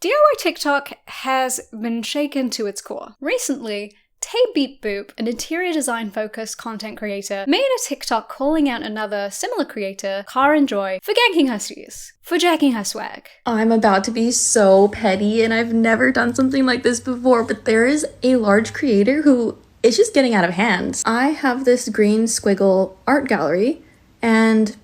DIY TikTok has been shaken to its core. Recently, Tay Beep Boop, an interior design-focused content creator, made a TikTok calling out another similar creator, Karen Joy, for ganking her steez, for jacking her swag. I'm about to be so petty, and I've never done something like this before, but there is a large creator who is just getting out of hand. I have this green squiggle art gallery, and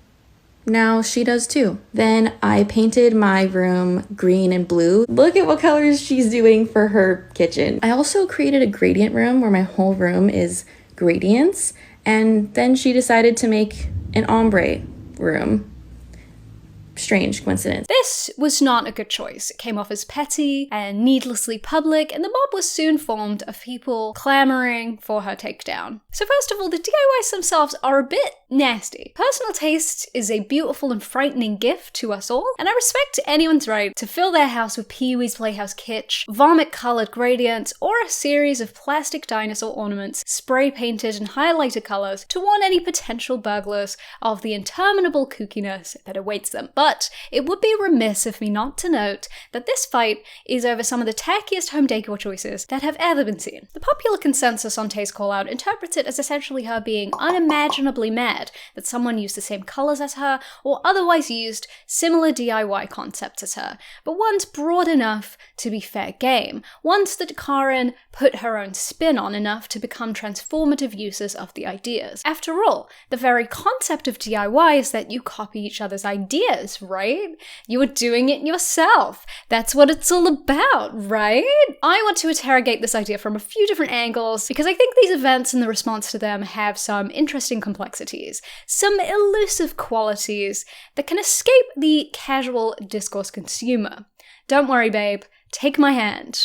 now she does too. Then I painted my room green and blue. Look at what colors she's doing for her kitchen. I also created a gradient room where my whole room is gradients. And then she decided to make an ombre room. Strange coincidence. This was not a good choice. It came off as petty and needlessly public, and the mob was soon formed of people clamoring for her takedown. So first of all, the DIYs themselves are a bit nasty. Personal taste is a beautiful and frightening gift to us all, and I respect anyone's right to fill their house with Pee-wee's Playhouse kitsch, vomit-colored gradients, or a series of plastic dinosaur ornaments spray-painted in highlighter colors to warn any potential burglars of the interminable kookiness that awaits them. But it would be remiss of me not to note that this fight is over some of the tackiest home decor choices that have ever been seen. The popular consensus on Tay's callout interprets it as essentially her being unimaginably mad that someone used the same colors as her or otherwise used similar DIY concepts as her, but ones broad enough to be fair game, ones that Karen put her own spin on enough to become transformative uses of the ideas. After all, the very concept of DIY is that you copy each other's ideas, right? You are doing it yourself. That's what it's all about, right? I want to interrogate this idea from a few different angles because I think these events and the response to them have some interesting complexities, some elusive qualities that can escape the casual discourse consumer. Don't worry, babe. Take my hand.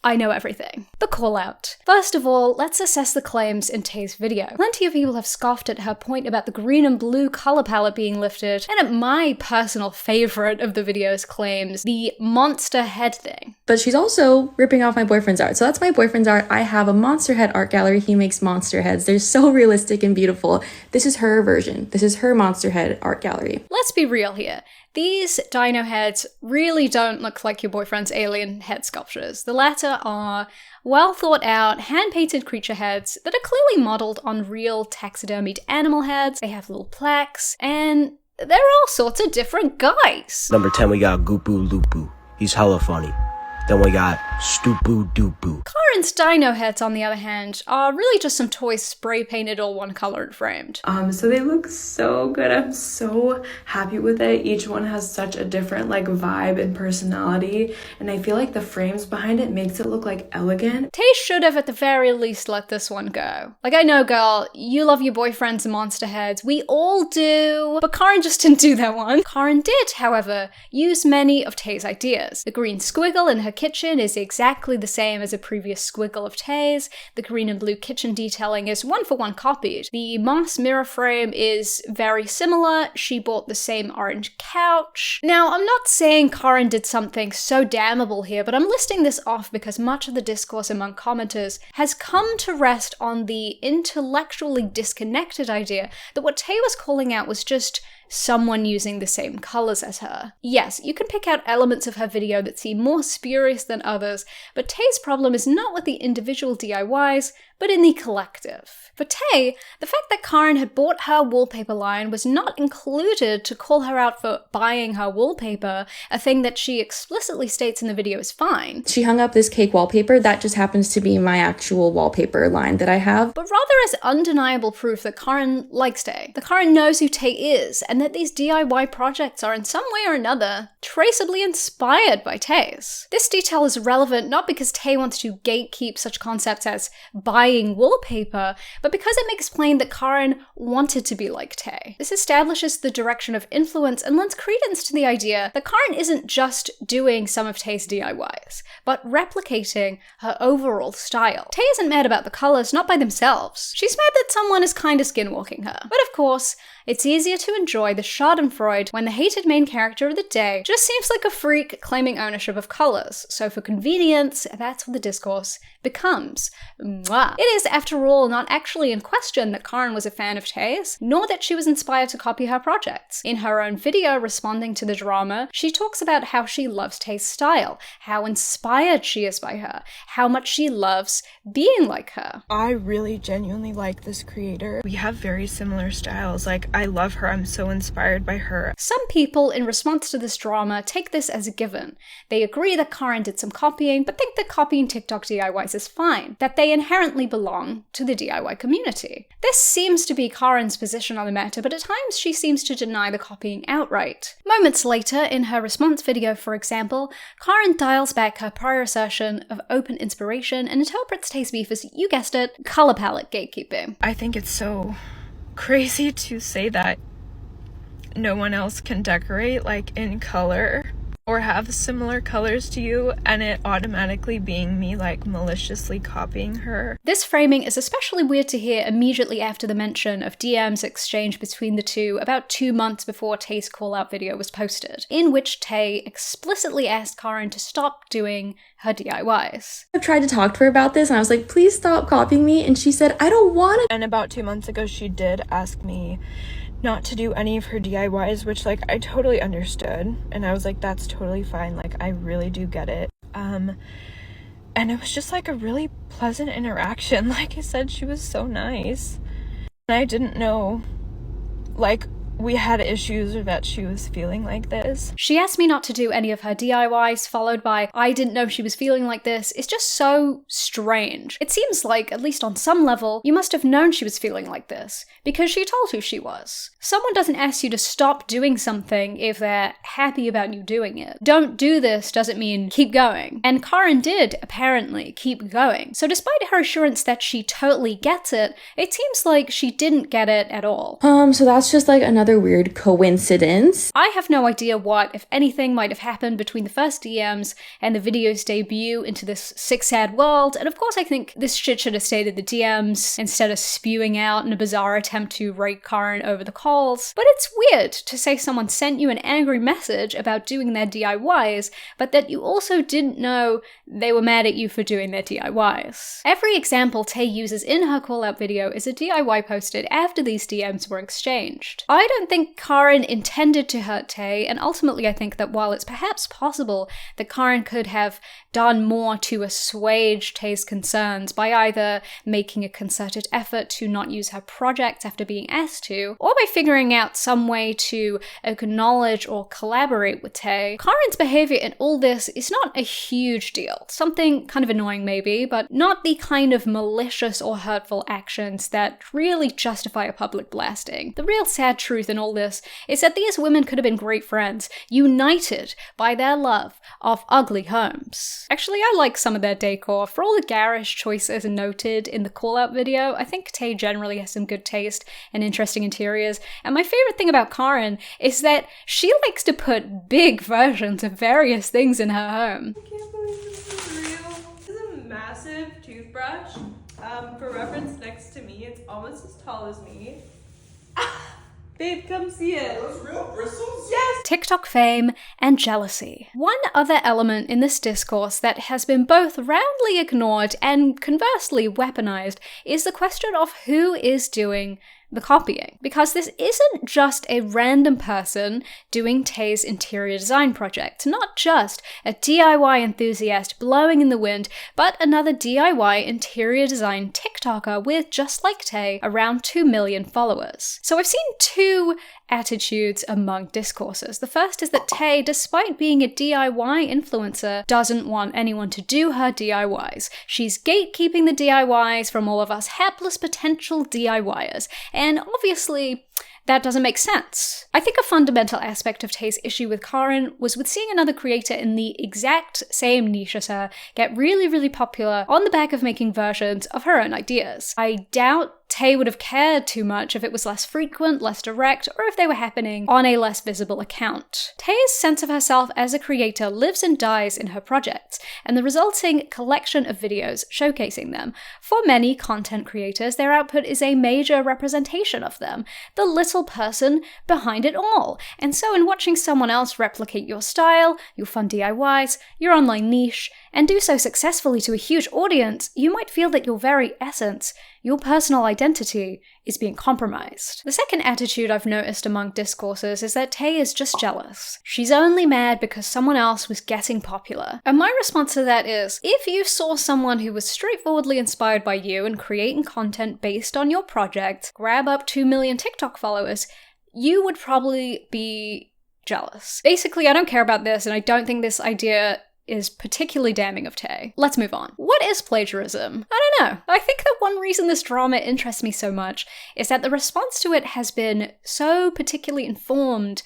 I know everything. The call-out. First of all, let's assess the claims in Tay's video. Plenty of people have scoffed at her point about the green and blue color palette being lifted, and at my personal favorite of the video's claims, the monster head thing. But she's also ripping off my boyfriend's art. So that's my boyfriend's art. I have a monster head art gallery. He makes monster heads. They're so realistic and beautiful. This is her version. This is her monster head art gallery. Let's be real here. These dino heads really don't look like your boyfriend's alien head sculptures. The latter are well thought out, hand-painted creature heads that are clearly modeled on real taxidermied animal heads. They have little plaques, and they're all sorts of different guys. Number 10, we got Goopoo Loopoo. He's hella funny. Then we got Stoopoo Doopoo. Karen's dino heads, on the other hand, are really just some toys spray-painted all one color and framed. So they look so good. I'm so happy with it. Each one has such a different vibe and personality, and I feel like the frames behind it makes it look elegant. Tay should have at the very least let this one go. I know, girl, you love your boyfriend's monster heads. We all do. But Karen just didn't do that one. Karen did, however, use many of Tay's ideas. The green squiggle in her kitchen is exactly the same as a previous squiggle of Tay's. The green and blue kitchen detailing is one-for-one copied. The moss mirror frame is very similar. She bought the same orange couch. Now, I'm not saying Karen did something so damnable here, but I'm listing this off because much of the discourse among commenters has come to rest on the intellectually disconnected idea that what Tay was calling out was just someone using the same colors as her. Yes, you can pick out elements of her video that seem more spurious than others, but Tay's problem is not with the individual DIYs, but in the collective. For Tay, the fact that Karen had bought her wallpaper line was not included to call her out for buying her wallpaper, a thing that she explicitly states in the video is fine. She hung up this cake wallpaper. That just happens to be my actual wallpaper line that I have. But rather as undeniable proof that Karen likes Tay, that Karen knows who Tay is, and that these DIY projects are in some way or another traceably inspired by Tay's. This detail is relevant not because Tay wants to gatekeep such concepts as buying wallpaper, but because it makes plain that Karen wanted to be like Tay. This establishes the direction of influence and lends credence to the idea that Karen isn't just doing some of Tay's DIYs, but replicating her overall style. Tay isn't mad about the colors, not by themselves. She's mad that someone is kinda skinwalking her. But of course, It's easier to enjoy the schadenfreude when the hated main character of the day just seems like a freak claiming ownership of colors. So for convenience, that's what the discourse becomes. Mwah. It is, after all, not actually in question that Karen was a fan of Tay's, nor that she was inspired to copy her projects. In her own video responding to the drama, she talks about how she loves Tay's style, how inspired she is by her, how much she loves being like her. I really genuinely like this creator. We have very similar styles. Like, I love her. I'm so inspired by her. Some people, in response to this drama, take this as a given. They agree that Karen did some copying, but think that copying TikTok DIYs is fine, that they inherently belong to the DIY community. This seems to be Karen's position on the matter, but at times she seems to deny the copying outright. Moments later, in her response video, for example, Karen dials back her prior assertion of open inspiration and interprets Tay's beef as, you guessed it, color palette gatekeeping. I think it's so crazy to say that no one else can decorate like in color or have similar colors to you, and it automatically being me like maliciously copying her. This framing is especially weird to hear immediately after the mention of DMs exchanged between the two about 2 months before Tay's call-out video was posted, in which Tay explicitly asked Karen to stop doing her DIYs. I tried to talk to her about this and I was like, please stop copying me, and she said, I don't want to. And about 2 months ago, she did ask me not to do any of her DIYs, which like I totally understood, and I was like, that's totally fine, like I really do get it. And it was just like a really pleasant interaction. Like I said, she was so nice, and I didn't know like we had issues or that she was feeling like this. She asked me not to do any of her DIYs, followed by, I didn't know she was feeling like this. It's just so strange. It seems like, at least on some level, you must have known she was feeling like this, because she told who she was. Someone doesn't ask you to stop doing something if they're happy about you doing it. Don't do this doesn't mean keep going. And Karen did, apparently, keep going. So despite her assurance that she totally gets it, it seems like she didn't get it at all. So that's just like another weird coincidence. I have no idea what, if anything, might have happened between the first DMs and the video's debut into this sick, sad world, and of course I think this shit should have stayed in the DMs instead of spewing out in a bizarre attempt to rake Karen over the coals. But it's weird to say someone sent you an angry message about doing their DIYs, but that you also didn't know they were mad at you for doing their DIYs. Every example Tay uses in her call-out video is a DIY posted after these DMs were exchanged. I don't think Karen intended to hurt Tay, and ultimately I think that while it's perhaps possible that Karen could have done more to assuage Tay's concerns by either making a concerted effort to not use her projects after being asked to, or by figuring out some way to acknowledge or collaborate with Tay, Karen's behavior in all this is not a huge deal. Something kind of annoying maybe, but not the kind of malicious or hurtful actions that really justify a public blasting. The real sad truth in all this is that these women could have been great friends, united by their love of ugly homes. Actually, I like some of their decor. For all the garish choices noted in the call-out video, I think Tay generally has some good taste and interesting interiors, and my favorite thing about Karen is that she likes to put big versions of various things in her home. I can't believe this is real. This is a massive toothbrush. For reference, next to me, it's almost as tall as me. Babe, come see it. Are those real bristles? Yes! TikTok fame and jealousy. One other element in this discourse that has been both roundly ignored and conversely weaponized is the question of who is doing the copying. Because this isn't just a random person doing Tay's interior design project, not just a DIY enthusiast blowing in the wind, but another DIY interior design TikToker with, just like Tay, around 2 million followers. So I've seen two attitudes among discourses. The first is that Tay, despite being a DIY influencer, doesn't want anyone to do her DIYs. She's gatekeeping the DIYs from all of us hapless potential DIYers. And obviously, that doesn't make sense. I think a fundamental aspect of Tay's issue with Karen was with seeing another creator in the exact same niche as her get really, really popular on the back of making versions of her own ideas. I doubt Tay would have cared too much if it was less frequent, less direct, or if they were happening on a less visible account. Tay's sense of herself as a creator lives and dies in her projects, and the resulting collection of videos showcasing them. For many content creators, their output is a major representation of them, the little person behind it all. And so in watching someone else replicate your style, your fun DIYs, your online niche, and do so successfully to a huge audience, you might feel that your very essence, your personal identity, is being compromised. The second attitude I've noticed among discourses is that Tay is just jealous. She's only mad because someone else was getting popular. And my response to that is, if you saw someone who was straightforwardly inspired by you and creating content based on your project, grab up 2 million TikTok followers, you would probably be jealous. Basically, I don't care about this, and I don't think this idea is particularly damning of Tay. Let's move on. What is plagiarism? I don't know. I think that one reason this drama interests me so much is that the response to it has been so particularly informed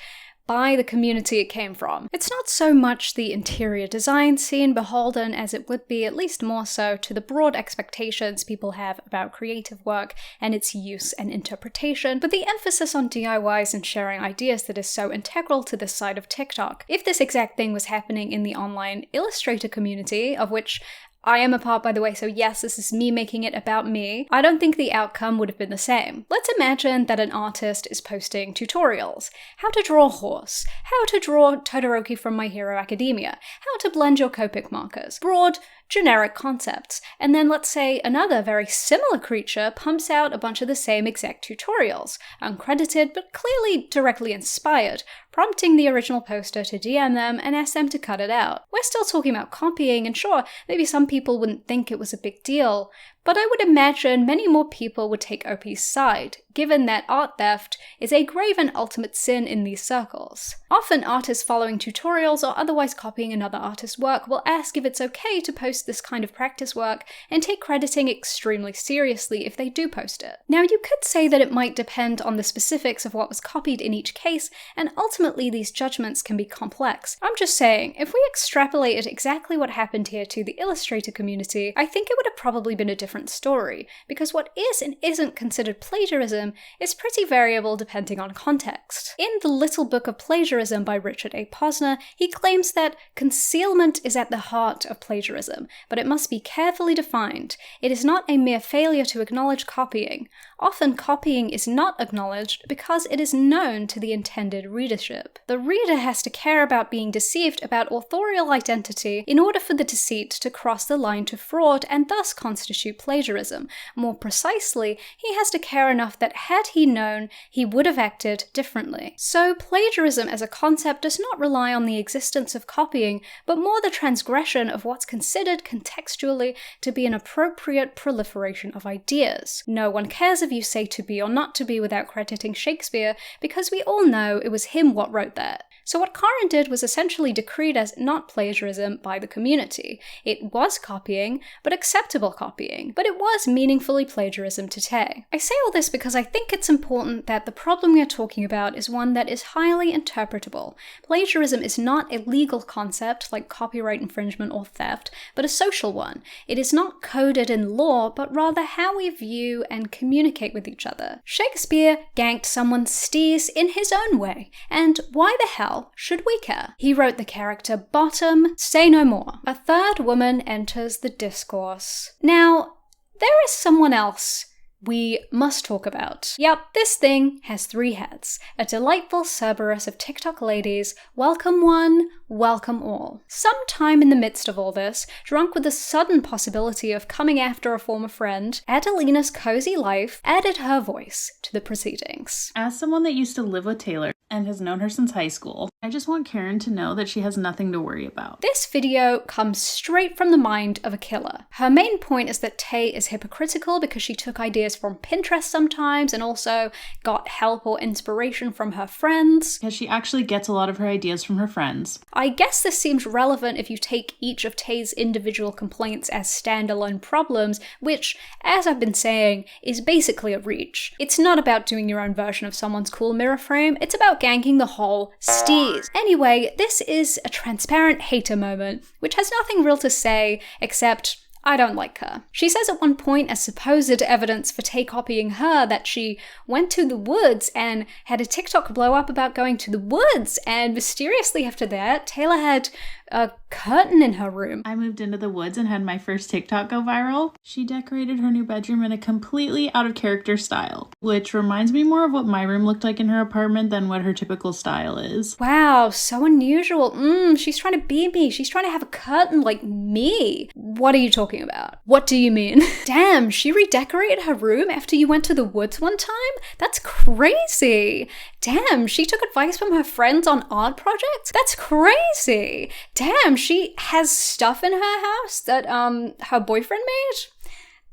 by the community it came from. It's not so much the interior design scene beholden as it would be, at least more so, to the broad expectations people have about creative work and its use and interpretation, but the emphasis on DIYs and sharing ideas that is so integral to this side of TikTok. If this exact thing was happening in the online Illustrator community, of which I am a part, by the way, so yes, this is me making it about me, I don't think the outcome would have been the same. Let's imagine that an artist is posting tutorials. How to draw a horse, how to draw Todoroki from My Hero Academia, how to blend your Copic markers. Broad, generic concepts. And then let's say another very similar creature pumps out a bunch of the same exact tutorials, uncredited but clearly directly inspired, prompting the original poster to DM them and ask them to cut it out. We're still talking about copying, and sure, maybe some people wouldn't think it was a big deal, but I would imagine many more people would take OP's side, given that art theft is a grave and ultimate sin in these circles. Often artists following tutorials or otherwise copying another artist's work will ask if it's okay to post this kind of practice work and take crediting extremely seriously if they do post it. Now, you could say that it might depend on the specifics of what was copied in each case, and ultimately these judgments can be complex. I'm just saying, if we extrapolated exactly what happened here to the Illustrator community, I think it would have probably been a different story, because what is and isn't considered plagiarism is pretty variable depending on context. In The Little Book of Plagiarism by Richard A. Posner, he claims that concealment is at the heart of plagiarism, but it must be carefully defined. It is not a mere failure to acknowledge copying. Often copying is not acknowledged because it is known to the intended readership. The reader has to care about being deceived about authorial identity in order for the deceit to cross the line to fraud and thus constitute plagiarism. More precisely, he has to care enough that had he known, he would have acted differently. So plagiarism as a concept does not rely on the existence of copying, but more the transgression of what's considered contextually to be an appropriate proliferation of ideas. No one cares if you say to be or not to be without crediting Shakespeare, because we all know it was him what wrote that. So what Karen did was essentially decreed as not plagiarism by the community. It was copying, but acceptable copying, but it was meaningfully plagiarism to Tay. I say all this because I think it's important that the problem we are talking about is one that is highly interpretable. Plagiarism is not a legal concept like copyright infringement or theft, but a social one. It is not coded in law, but rather how we view and communicate with each other. Shakespeare ganked someone's steez in his own way, and why the hell should we care? He wrote the character Bottom, say no more. A third woman enters the discourse. Now, there is someone else we must talk about. Yep, this thing has 3 heads. A delightful Cerberus of TikTok ladies, welcome one, welcome all. Sometime in the midst of all this, drunk with the sudden possibility of coming after a former friend, Adelina's cozy life added her voice to the proceedings. As someone that used to live with Taylor and has known her since high school, I just want Karen to know that she has nothing to worry about. This video comes straight from the mind of a killer. Her main point is that Tay is hypocritical because she took ideas from Pinterest sometimes and also got help or inspiration from her friends. Because she actually gets a lot of her ideas from her friends. I guess this seems relevant if you take each of Tay's individual complaints as standalone problems, which, as I've been saying, is basically a reach. It's not about doing your own version of someone's cool mirror frame, it's about ganking the whole steez. Anyway, this is a transparent hater moment, which has nothing real to say except I don't like her. She says at one point, as supposed evidence for Tay copying her, that she went to the woods and had a TikTok blow up about going to the woods, and mysteriously after that, Taylor had a curtain in her room. I moved into the woods and had my first TikTok go viral. She decorated her new bedroom in a completely out of character style, which reminds me more of what my room looked like in her apartment than what her typical style is. Wow, so unusual. She's trying to be me. She's trying to have a curtain like me. What are you talking about? What do you mean? Damn, she redecorated her room after you went to the woods one time? That's crazy. Damn, she took advice from her friends on art projects? That's crazy. Damn, she has stuff in her house that her boyfriend made?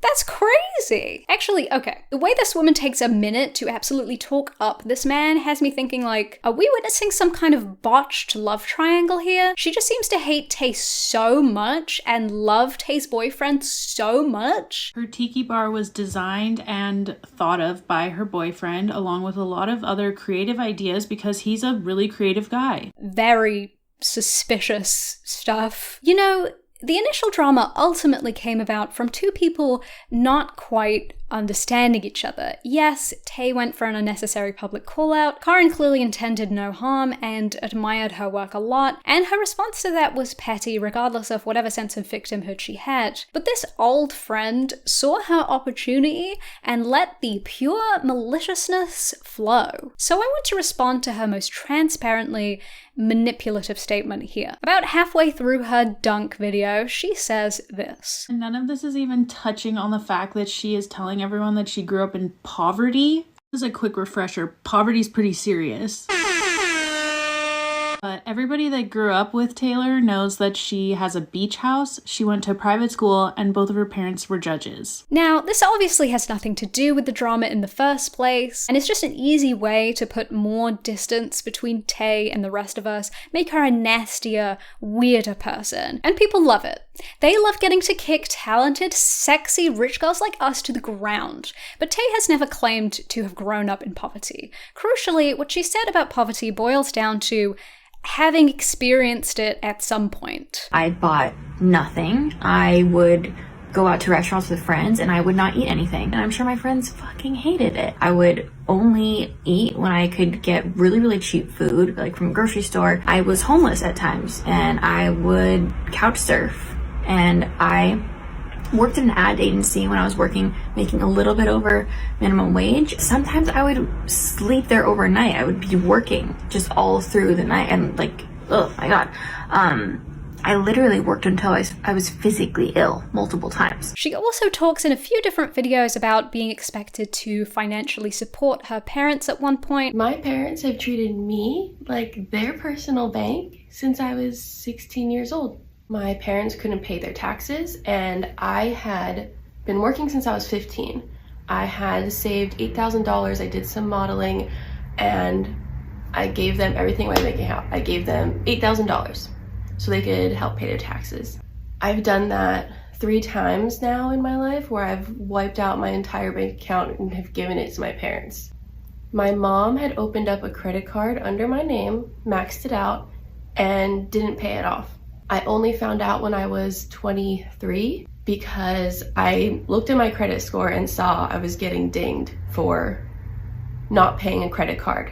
That's crazy. Actually, okay, the way this woman takes a minute to absolutely talk up this man has me thinking like, are we witnessing some kind of botched love triangle here? She just seems to hate Tay so much and love Tay's boyfriend so much. Her tiki bar was designed and thought of by her boyfriend along with a lot of other creative ideas because he's a really creative guy. Very suspicious stuff. You know, the initial drama ultimately came about from two people not quite understanding each other. Yes, Tay went for an unnecessary public call-out. Karen clearly intended no harm and admired her work a lot, and her response to that was petty regardless of whatever sense of victimhood she had. But this old friend saw her opportunity and let the pure maliciousness flow. So I want to respond to her most transparently manipulative statement here. About halfway through her dunk video, she says this. And none of this is even touching on the fact that she is telling everyone that she grew up in poverty. This is a quick refresher. Poverty's pretty serious. But everybody that grew up with Taylor knows that she has a beach house, she went to a private school, and both of her parents were judges. Now, this obviously has nothing to do with the drama in the first place, and it's just an easy way to put more distance between Tay and the rest of us, make her a nastier, weirder person. And people love it. They love getting to kick talented, sexy, rich girls like us to the ground. But Tay has never claimed to have grown up in poverty. Crucially, what she said about poverty boils down to having experienced it at some point. I bought nothing. I would go out to restaurants with friends and I would not eat anything. And I'm sure my friends fucking hated it. I would only eat when I could get really, really cheap food, like from a grocery store. I was homeless at times and I would couch surf. And I worked in an ad agency when I was making a little bit over minimum wage. Sometimes I would sleep there overnight. I would be working just all through the night and like, oh my God. I literally worked until I was physically ill multiple times. She also talks in a few different videos about being expected to financially support her parents at one point. My parents have treated me like their personal bank since I was 16 years old. My parents couldn't pay their taxes, and I had been working since I was 15. I had saved $8,000. I did some modeling, and I gave them everything in my bank account. I gave them $8,000 so they could help pay their taxes. I've done that 3 times now in my life where I've wiped out my entire bank account and have given it to my parents. My mom had opened up a credit card under my name, maxed it out, and didn't pay it off. I only found out when I was 23 because I looked at my credit score and saw I was getting dinged for not paying a credit card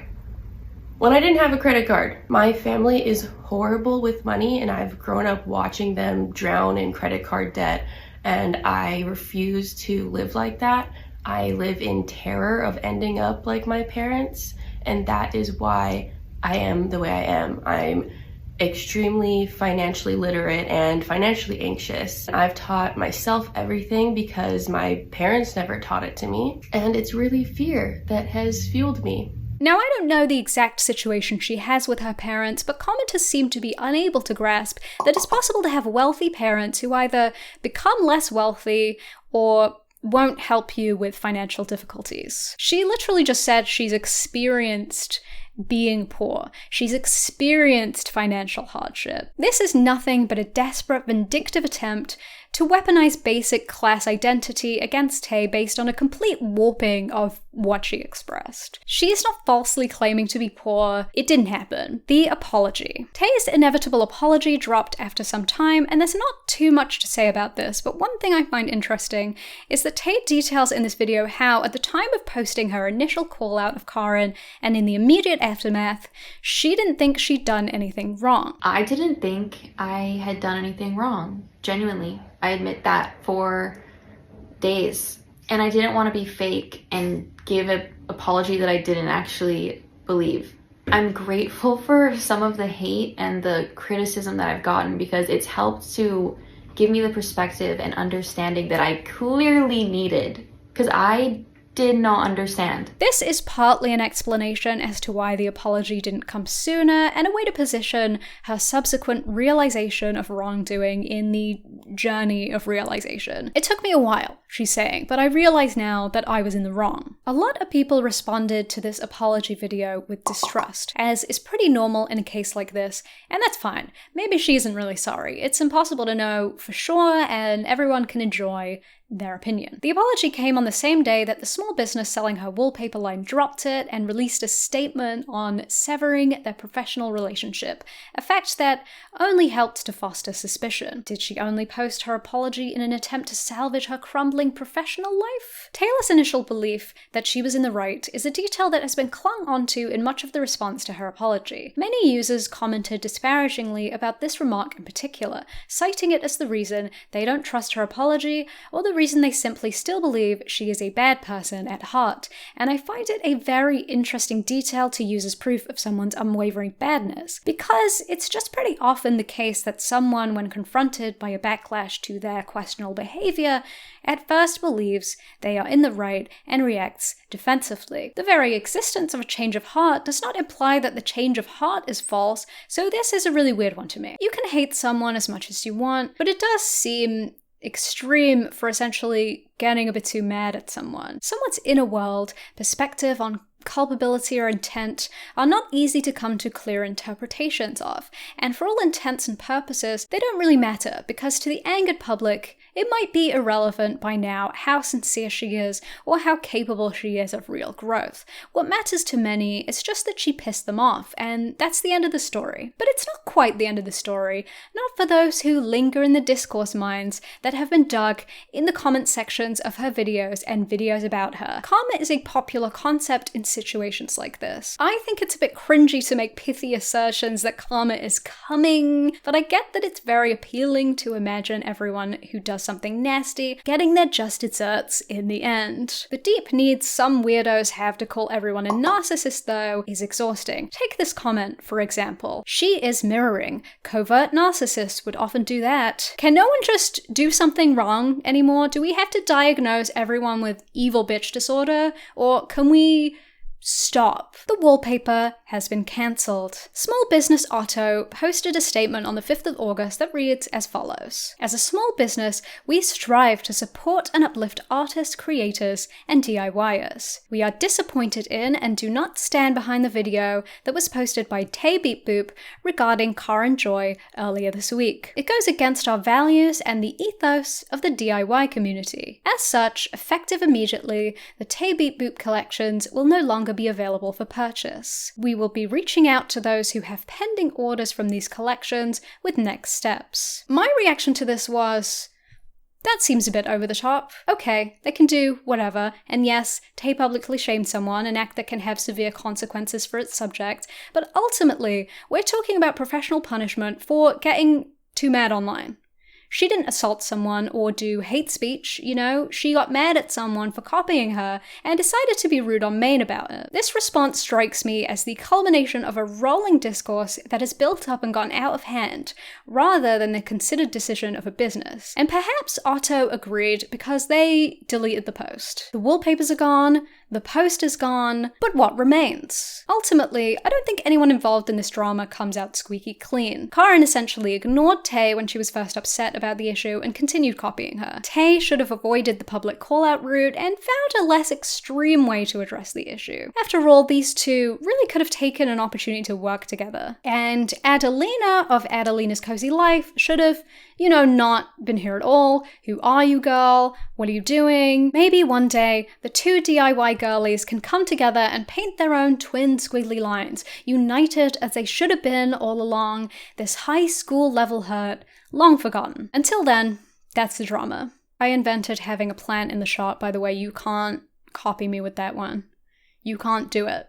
when I didn't have a credit card. My family is horrible with money and I've grown up watching them drown in credit card debt, and I refuse to live like that. I live in terror of ending up like my parents, and that is why I am the way I am. I'm extremely financially literate and financially anxious. I've taught myself everything because my parents never taught it to me, and it's really fear that has fueled me. Now, I don't know the exact situation she has with her parents, but commenters seem to be unable to grasp that it's possible to have wealthy parents who either become less wealthy or won't help you with financial difficulties. She literally just said she's experienced being poor. She's experienced financial hardship. This is nothing but a desperate, vindictive attempt to weaponize basic class identity against Tay based on a complete warping of what she expressed. She is not falsely claiming to be poor. It didn't happen. The apology. Tay's inevitable apology dropped after some time, and there's not too much to say about this, but one thing I find interesting is that Tay details in this video how, at the time of posting her initial call out of Karen and in the immediate aftermath, she didn't think she'd done anything wrong. I didn't think I had done anything wrong. Genuinely. I admit that for days. And I didn't want to be fake and give an apology that I didn't actually believe. I'm grateful for some of the hate and the criticism that I've gotten because it's helped to give me the perspective and understanding that I clearly needed, because I did not understand. This is partly an explanation as to why the apology didn't come sooner, and a way to position her subsequent realization of wrongdoing in the journey of realization. It took me a while, she's saying, but I realize now that I was in the wrong. A lot of people responded to this apology video with distrust, as is pretty normal in a case like this, and that's fine. Maybe she isn't really sorry. It's impossible to know for sure, and everyone can enjoy their opinion. The apology came on the same day that the small business selling her wallpaper line dropped it and released a statement on severing their professional relationship, a fact that only helped to foster suspicion. Did she only post her apology in an attempt to salvage her crumbling professional life? Taylor's initial belief that she was in the right is a detail that has been clung onto in much of the response to her apology. Many users commented disparagingly about this remark in particular, citing it as the reason they don't trust her apology or the reason they simply still believe she is a bad person at heart, and I find it a very interesting detail to use as proof of someone's unwavering badness, because it's just pretty often the case that someone, when confronted by a backlash to their questionable behavior, at first believes they are in the right and reacts defensively. The very existence of a change of heart does not imply that the change of heart is false, so this is a really weird one to me. You can hate someone as much as you want, but it does seem extreme for essentially getting a bit too mad at someone. Someone's inner world, perspective on culpability or intent are not easy to come to clear interpretations of, and for all intents and purposes, they don't really matter, because to the angered public, it might be irrelevant by now how sincere she is or how capable she is of real growth. What matters to many is just that she pissed them off, and that's the end of the story. But it's not quite the end of the story, not for those who linger in the discourse mines that have been dug in the comment sections of her videos and videos about her. Karma is a popular concept in situations like this. I think it's a bit cringy to make pithy assertions that karma is coming, but I get that it's very appealing to imagine everyone who does something nasty getting their just desserts in the end. The deep need some weirdos have to call everyone a narcissist, though, is exhausting. Take this comment, for example. She is mirroring. Covert narcissists would often do that. Can no one just do something wrong anymore? Do we have to diagnose everyone with evil bitch disorder? Or can we stop? The wallpaper has been cancelled. Small business Otto posted a statement on the 5th of August that reads as follows. As a small business, we strive to support and uplift artists, creators, and DIYers. We are disappointed in and do not stand behind the video that was posted by Tay Beep Boop regarding Karen Joy earlier this week. It goes against our values and the ethos of the DIY community. As such, effective immediately, the Tay Beep Boop collections will no longer be available for purchase. We will be reaching out to those who have pending orders from these collections with next steps. My reaction to this was, that seems a bit over the top. Okay, they can do whatever, and yes, Tay publicly shamed someone, an act that can have severe consequences for its subject, but ultimately, we're talking about professional punishment for getting too mad online. She didn't assault someone or do hate speech, she got mad at someone for copying her and decided to be rude on main about it. This response strikes me as the culmination of a rolling discourse that has built up and gotten out of hand, rather than the considered decision of a business. And perhaps Otto agreed because they deleted the post. The wallpapers are gone, the post is gone, but what remains? Ultimately, I don't think anyone involved in this drama comes out squeaky clean. Karen essentially ignored Tay when she was first upset about the issue and continued copying her. Tay should have avoided the public call-out route and found a less extreme way to address the issue. After all, these two really could have taken an opportunity to work together. And Adelina of Adelina's Cozy Life should have, not been here at all. Who are you, girl? What are you doing? Maybe one day, the two DIY girlies can come together and paint their own twin squiggly lines, united as they should have been all along, this high school level hurt, long forgotten. plagiarism. Until then, that's the drama. I invented having a plant in the shop, by the way. You can't copy me with that one. You can't do it.